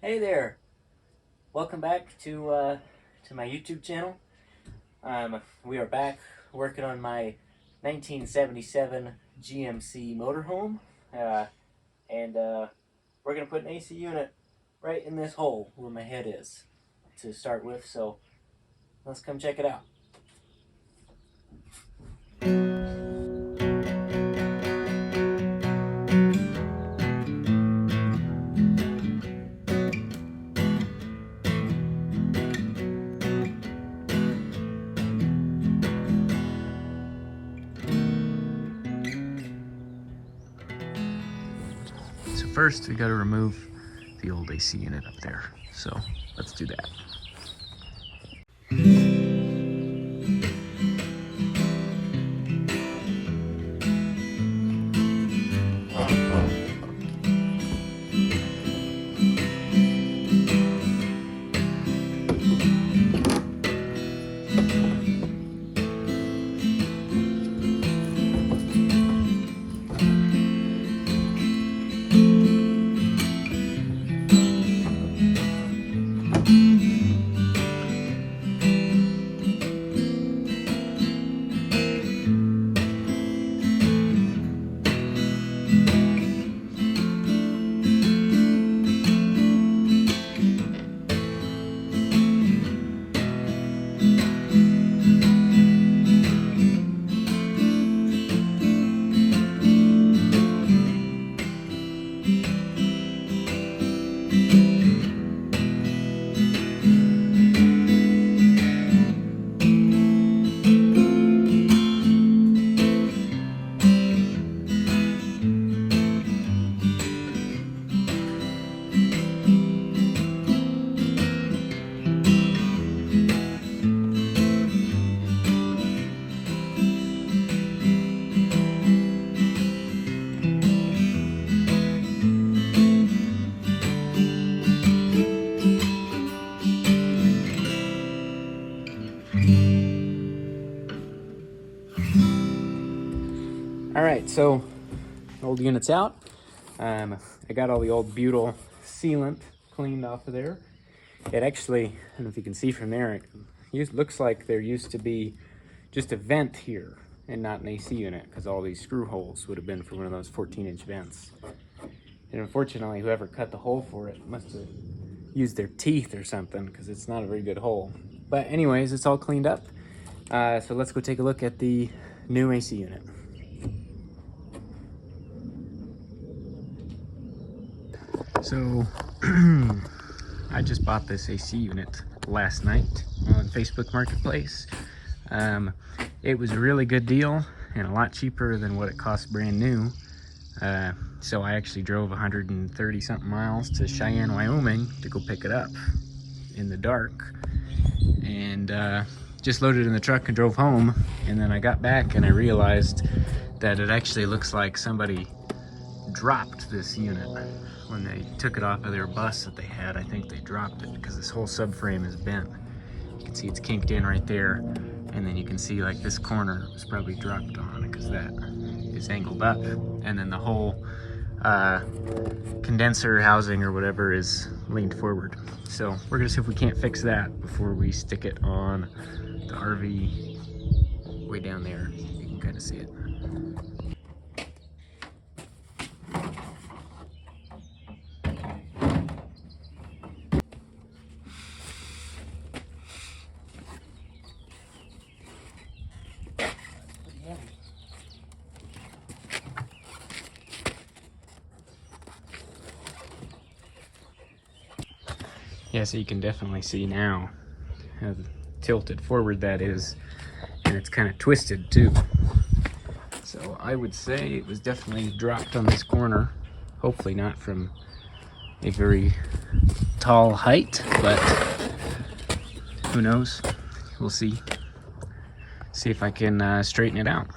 Hey there! Welcome back to my YouTube channel. We are back working on my 1977 GMC motorhome, and we're gonna put an AC unit right in this hole where my head is to start with. So let's come check it out. So first we got to remove the old AC unit up there. So let's do that. Alright, so old unit's out. I got all the old butyl sealant cleaned off of there. It actually, I don't know if you can see from there, it looks like there used to be just a vent here and not an AC unit, because all these screw holes would have been for one of those 14-inch vents. And unfortunately, whoever cut the hole for it must have used their teeth or something, because it's not a very good hole. But anyways, it's all cleaned up. So let's go take a look at the new AC unit. So I just bought this AC unit last night on Facebook Marketplace. It was a really good deal and a lot cheaper than what it cost brand new. So I actually drove 130 something miles to Cheyenne, Wyoming to go pick it up in the dark, and just loaded it in the truck and drove home. And then I got back and I realized that it actually looks like somebody dropped this unit when they took it off of their bus that they had. I think they dropped it because this whole subframe is bent. You can see it's kinked in right there, and then you can see like this corner was probably dropped on because that is angled up, and then the whole condenser housing or whatever is leaned forward. So we're gonna see if we can't fix that before we stick it on the RV way down there. You can kind of see it. Yeah, so you can definitely see now how tilted forward that is, and it's kind of twisted too. So I would say it was definitely dropped on this corner. Hopefully not from a very tall height, but who knows? We'll see. See if I can straighten it out.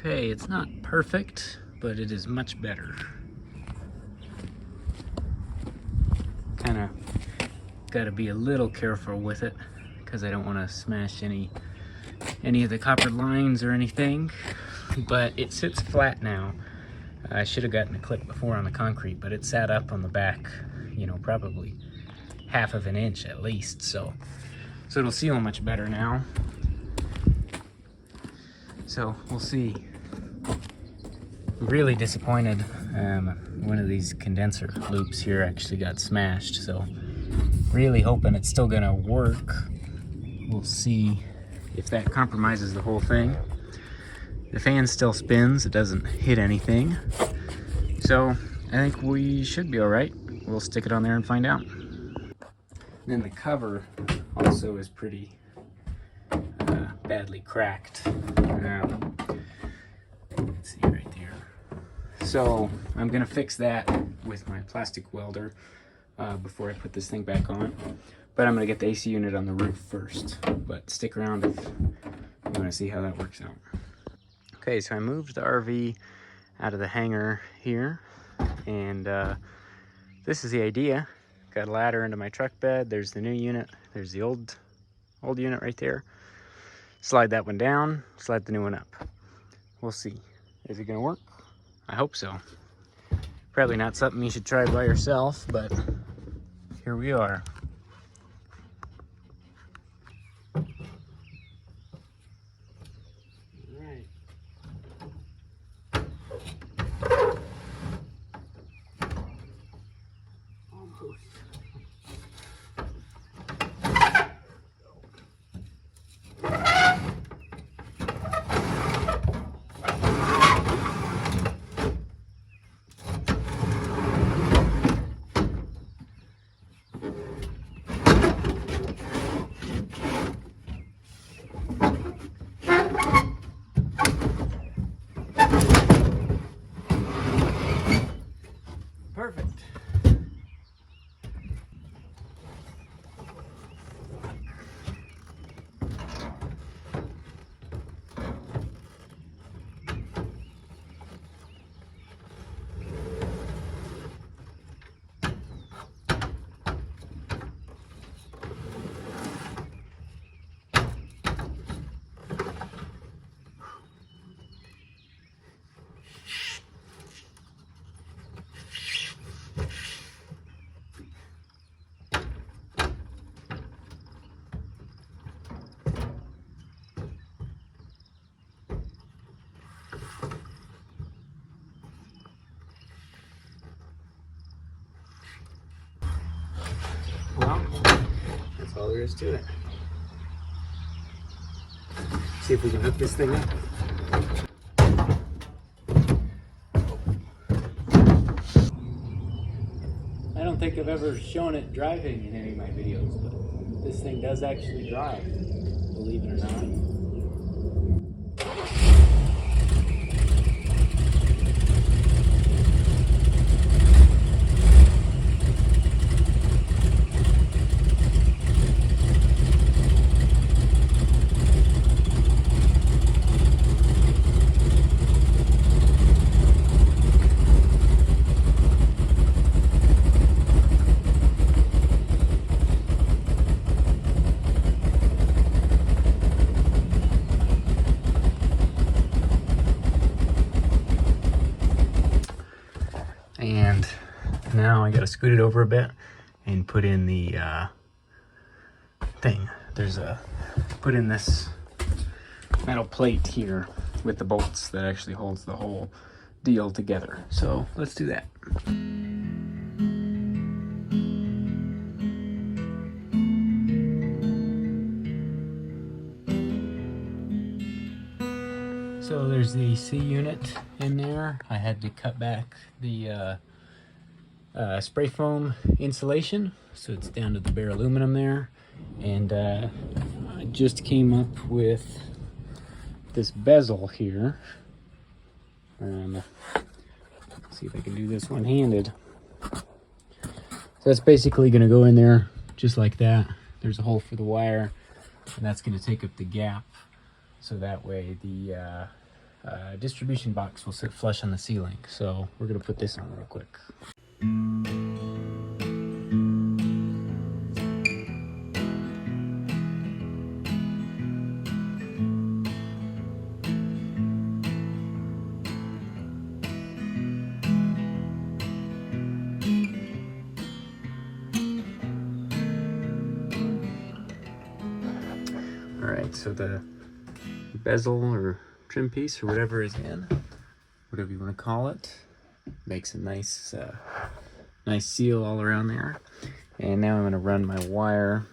Okay, it's not perfect, but it is much better. Kind of got to be a little careful with it because I don't want to smash any of the copper lines or anything. But it sits flat now. I should have gotten a clip before on the concrete, but it sat up on the back, you know, probably half of an inch at least. So it'll seal much better now. So we'll see. Really disappointed. One of these condenser loops here actually got smashed. So really hoping it's still gonna work. We'll see if that compromises the whole thing. The fan still spins, it doesn't hit anything. So I think we should be all right. We'll stick it on there and find out. Then the cover also is pretty badly cracked. Let's see right there. So I'm gonna fix that with my plastic welder before I put this thing back on. But I'm gonna get the AC unit on the roof first. But stick around if you wanna see how that works out. Okay, so I moved the RV out of the hangar here, and this is the idea. Got a ladder into my truck bed. There's the new unit. There's the old unit right there. Slide that one down, slide the new one up. We'll see. Is it gonna work? I hope so. Probably not something you should try by yourself, but here we are. Perfect. Well, that's all there is to it. See if we can hook this thing up. I don't think I've ever shown it driving in any of my videos, but this thing does actually drive, believe it or not. And now I gotta scoot it over a bit and put in the thing. Put in this metal plate here with the bolts that actually holds the whole deal together. So let's do that. So there's the AC unit in there. I had to cut back the spray foam insulation, so it's down to the bare aluminum there. And I just came up with this bezel here. Let's see if I can do this one-handed. So that's basically going to go in there just like that. There's a hole for the wire, and that's going to take up the gap. So that way the distribution box will sit flush on the ceiling. So we're going to put this on real quick. right, so the bezel or trim piece or whatever is in, whatever you want to call it, makes a nice nice seal all around there. And now I'm going to run my wire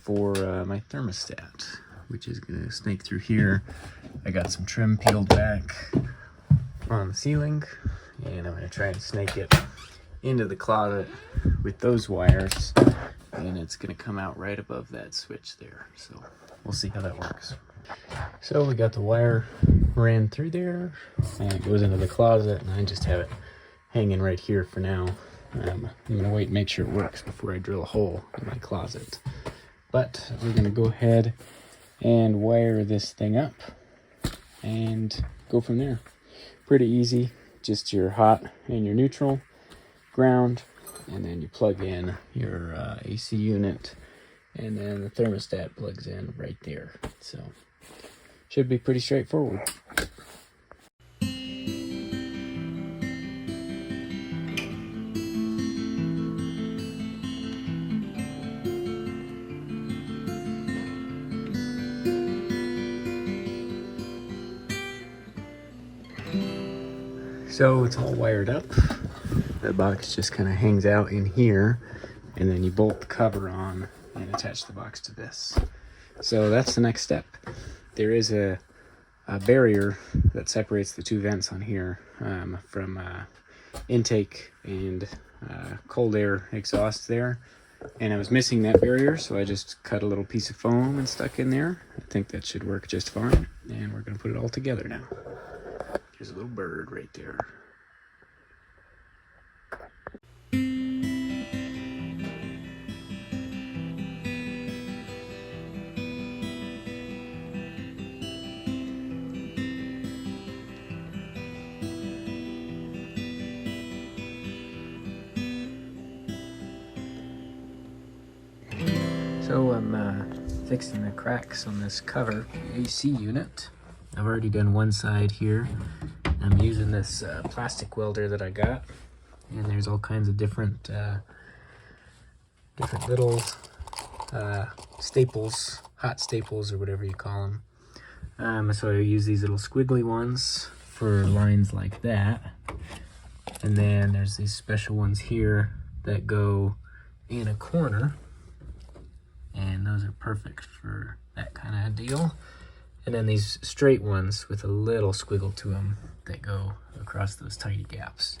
for my thermostat, which is going to snake through here. I got some trim peeled back on the ceiling, and I'm going to try and snake it into the closet with those wires, and it's going to come out right above that switch there. So we'll see how that works. So we got the wire ran through there, and it goes into the closet, and I just have it hanging right here for now. I'm going to wait and make sure it works before I drill a hole in my closet. But we're going to go ahead and wire this thing up and go from there. Pretty easy, just your hot and your neutral, ground, and then you plug in your AC unit, and then the thermostat plugs in right there. So should be pretty straightforward. So it's all wired up. The box just kind of hangs out in here, and then you bolt the cover on and attach the box to this. So that's the next step. There is a barrier that separates the two vents on here from intake and cold air exhaust there. And I was missing that barrier, so I just cut a little piece of foam and stuck in there. I think that should work just fine. And we're going to put it all together now. There's a little bird right there. So I'm fixing the cracks on this cover, the AC unit. I've already done one side here. I'm using this plastic welder that I got, and there's all kinds of different little staples, hot staples or whatever you call them. So I use these little squiggly ones for lines like that, and then there's these special ones here that go in a corner, and those are perfect for that kind of deal. And then these straight ones with a little squiggle to them that go across those tiny gaps.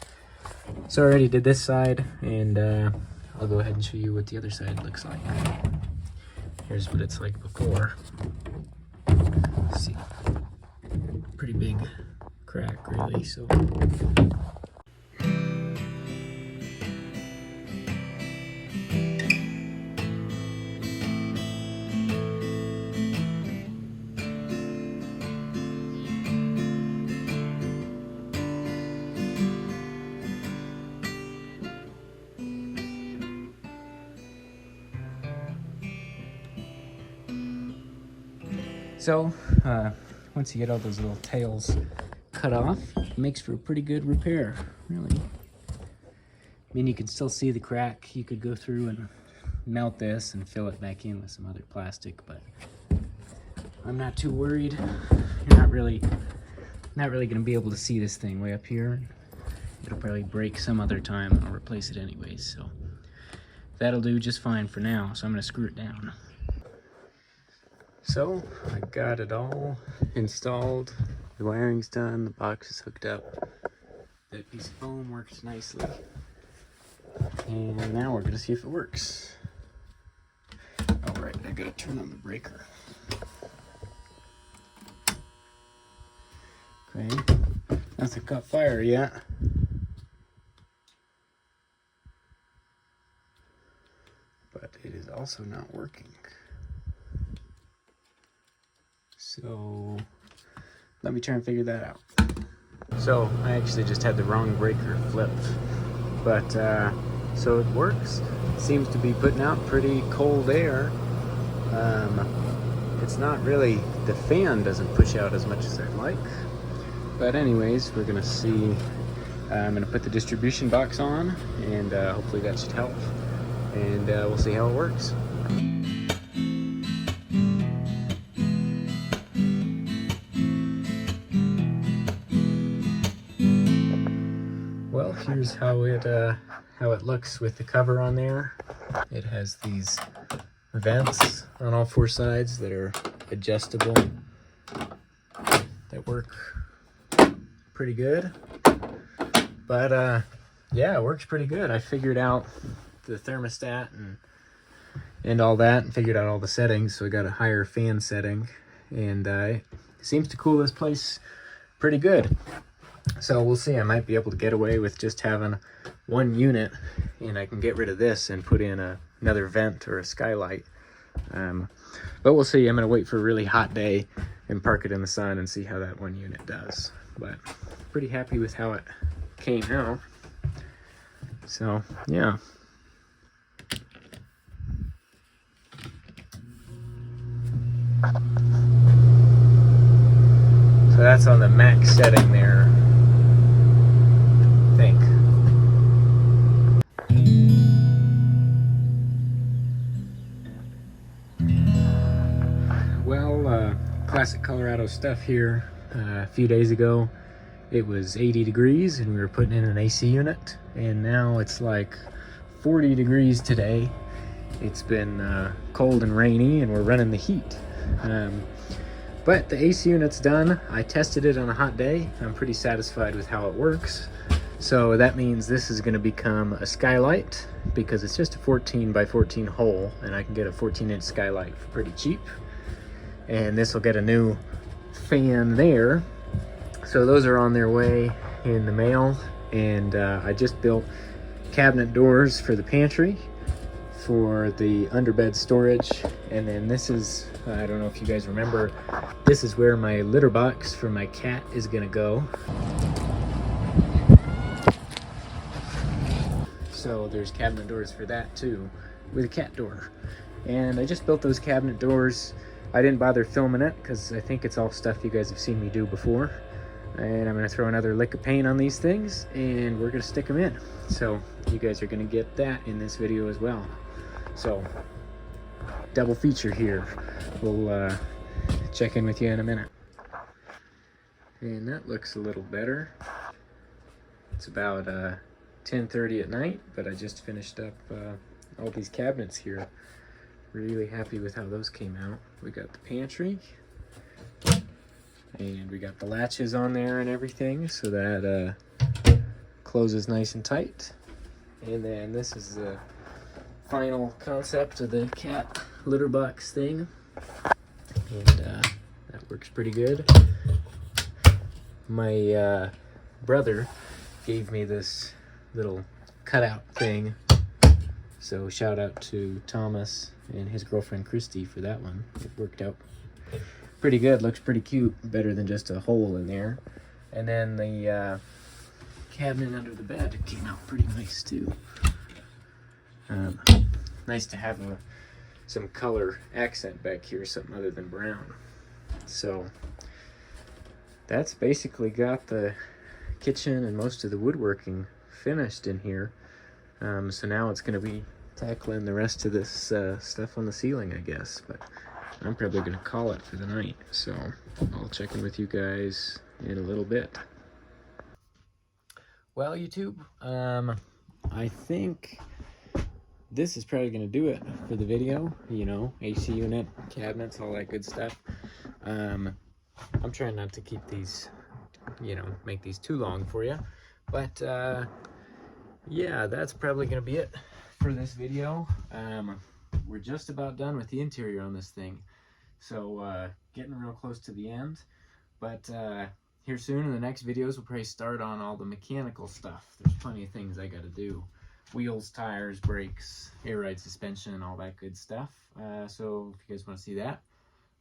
So I already did this side, and I'll go ahead and show you what the other side looks like. Here's what it's like before. Let's see, pretty big crack really, so. So, once you get all those little tails cut off, it makes for a pretty good repair, really. I mean, you can still see the crack. You could go through and melt this and fill it back in with some other plastic, but I'm not too worried. You're not really gonna be able to see this thing way up here. It'll probably break some other time, and I'll replace it anyways, so that'll do just fine for now. So I'm gonna screw it down. So I got it all installed, the wiring's done, the box is hooked up, that piece of foam works nicely, and now we're gonna see if it works. All right, I gotta turn on the breaker. Okay, nothing caught fire yet. But it is also not working. So let me try and figure that out. So I actually just had the wrong breaker flipped, but so it works. It seems to be putting out pretty cold air. It's not really, the fan doesn't push out as much as I'd like. But anyways, we're gonna see. I'm gonna put the distribution box on, and hopefully that should help. And we'll see how it works. here's how it looks with the cover on there. It has these vents on all four sides that are adjustable, that work pretty good. But yeah, it works pretty good. I figured out the thermostat and all that, and figured out all the settings, so I got a higher fan setting, and it seems to cool this place pretty good. So we'll see. I might be able to get away with just having one unit, and I can get rid of this and put in another vent or a skylight. But we'll see. I'm gonna wait for a really hot day and park it in the sun and see how that one unit does. But pretty happy with how it came out. So yeah. So that's on the max setting there, I think. Well, classic Colorado stuff here. A few days ago, it was 80 degrees and we were putting in an AC unit, and now it's like 40 degrees today. It's been cold and rainy and we're running the heat. But the AC unit's done. I tested it on a hot day. I'm pretty satisfied with how it works. So that means this is gonna become a skylight, because it's just a 14 by 14 hole, and I can get a 14-inch skylight for pretty cheap. And this will get a new fan there. So those are on their way in the mail. And I just built cabinet doors for the pantry, for the underbed storage, and then this is, I don't know if you guys remember, this is where my litter box for my cat is gonna go. So there's cabinet doors for that too, with a cat door. And I just built those cabinet doors. I didn't bother filming it because I think it's all stuff you guys have seen me do before. And I'm gonna throw another lick of paint on these things and we're gonna stick them in. So you guys are gonna get that in this video as well. So double feature here. We'll check in with you in a minute. And that looks a little better. It's about 10:30 at night, but I just finished up all these cabinets here. Really happy with how those came out. We got the pantry, and we got the latches on there and everything, so that closes nice and tight. And then this is the final concept of the cat litter box thing, and that works pretty good. My brother gave me this little cutout thing, so shout out to Thomas and his girlfriend Christy for that one. It worked out pretty good, looks pretty cute, better than just a hole in there. And then the cabinet under the bed came out pretty nice too. Nice to have some color accent back here, something other than brown. So that's basically got the kitchen and most of the woodworking finished in here. So now it's going to be tackling the rest of this stuff on the ceiling, I guess. But I'm probably going to call it for the night. So I'll check in with you guys in a little bit. Well, YouTube, I think this is probably going to do it for the video. You know, AC unit, cabinets, all that good stuff. I'm trying not to keep these, you know, make these too long for you. But yeah, that's probably going to be it for this video. We're just about done with the interior on this thing. So getting real close to the end. But here soon in the next videos, we'll probably start on all the mechanical stuff. There's plenty of things I got to do. Wheels, tires, brakes, air ride suspension, all that good stuff. So if you guys want to see that,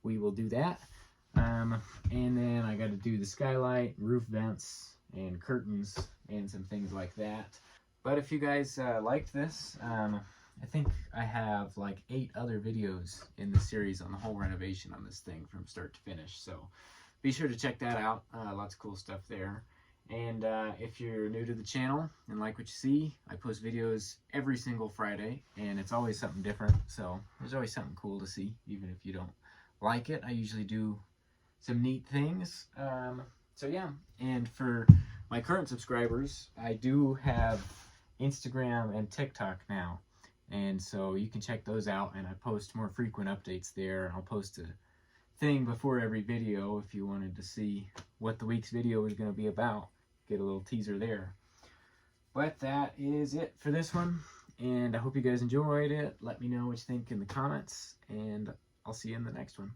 we will do that. And then I got to do the skylight, roof vents, and curtains, and some things like that. But if you guys liked this, I think I have like 8 other videos in the series on the whole renovation on this thing from start to finish. So be sure to check that out. Lots of cool stuff there. And if you're new to the channel and like what you see, I post videos every single Friday, and it's always something different. So there's always something cool to see, even if you don't like it. I usually do some neat things. So yeah, and for my current subscribers, I do have Instagram and TikTok now, and so you can check those out, and I post more frequent updates there. I'll post a thing before every video if you wanted to see what the week's video is going to be about. Get a little teaser there. But that is it for this one, and I hope you guys enjoyed it. Let me know what you think in the comments, and I'll see you in the next one.